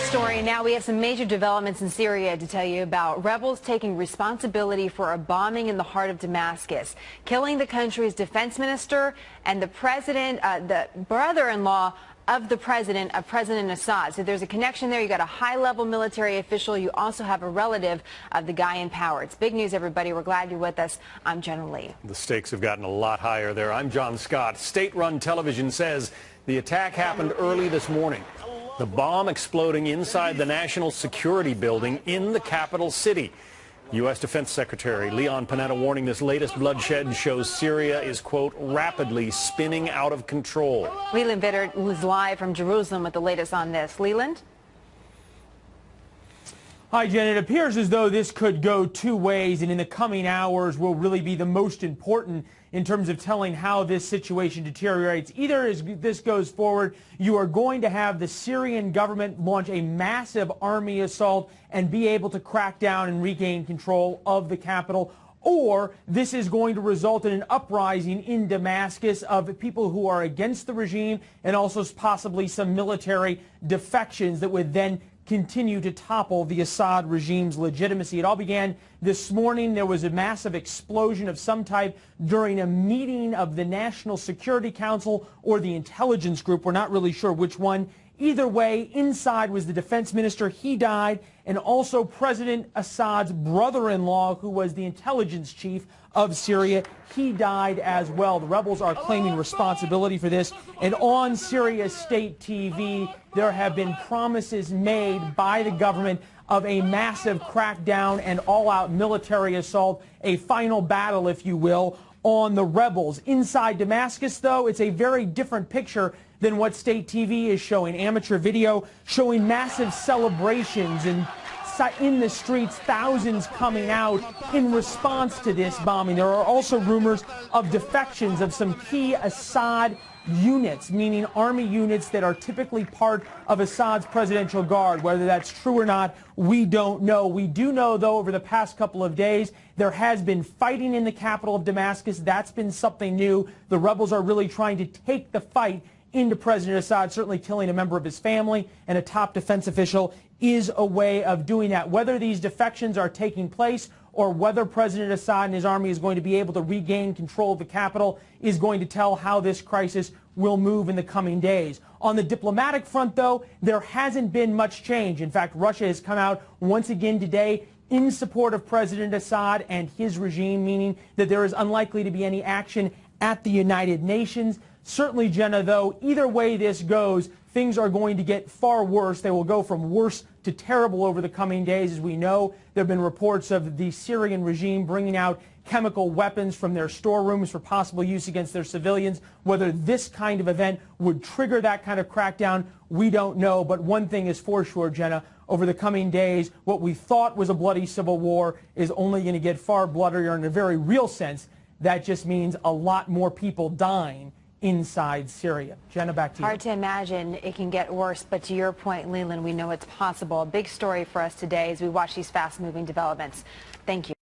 story. Now we have some major developments in Syria to tell you about. Rebels taking responsibility for a bombing in the heart of Damascus, killing the country's defense minister and the president, the brother-in-law of President Assad. So there's a connection there. You got a high-level military official. You also have a relative of the guy in power. It's big news, everybody. We're glad you're with us. I'm Jenna Lee. The stakes have gotten a lot higher there. I'm John Scott. State-run television says the attack happened early this morning. The bomb exploding inside the National Security Building in the capital city. U.S. Defense Secretary Leon Panetta warning this latest bloodshed shows Syria is, quote, rapidly spinning out of control. Leland Bitter is live from Jerusalem with the latest on this. Leland? Hi, Jen. It appears as though this could go two ways, and in the coming hours will really be the most important in terms of telling how this situation deteriorates. Either as this goes forward, you are going to have the Syrian government launch a massive army assault and be able to crack down and regain control of the capital, or this is going to result in an uprising in Damascus of people who are against the regime and also possibly some military defections that would then continue to topple the Assad regime's legitimacy. It all began this morning. There was a massive explosion of some type during a meeting of the National Security Council or the intelligence group. We're not really sure which one. Either way, inside was the defense minister. He died, and also President Assad's brother-in-law, who was the intelligence chief of Syria. He died as well. The rebels are claiming responsibility for this. And on Syria's state TV, there have been promises made by the government of a massive crackdown and all-out military assault, a final battle, if you will, on the rebels. Inside Damascus, though, it's a very different picture than what state TV is showing. Amateur video showing massive celebrations and in the streets, thousands coming out in response to this bombing. There are also rumors of defections of some key Assad units, meaning army units that are typically part of Assad's presidential guard. Whether that's true or not, we don't know. We do know, though, over the past couple of days, there has been fighting in the capital of Damascus. That's been something new. The rebels are really trying to take the fight into President Assad. Certainly killing a member of his family and a top defense official is a way of doing that. Whether these defections are taking place or whether President Assad and his army is going to be able to regain control of the capital is going to tell how this crisis will move in the coming days. On the diplomatic front, though, there hasn't been much change. In fact, Russia has come out once again today in support of President Assad and his regime, meaning that there is unlikely to be any action at the United Nations. Certainly, Jenna, though, either way this goes, things are going to get far worse. They will go from worse to terrible over the coming days. As we know, there have been reports of the Syrian regime bringing out chemical weapons from their storerooms for possible use against their civilians. Whether this kind of event would trigger that kind of crackdown, we don't know. But one thing is for sure, Jenna, over the coming days, what we thought was a bloody civil war is only going to get far bloodier. In a very real sense, that just means a lot more people dying inside Syria. Jenna, back to you. Hard to imagine it can get worse, but to your point, Leland, we know it's possible. A big story for us today as we watch these fast-moving developments. Thank you.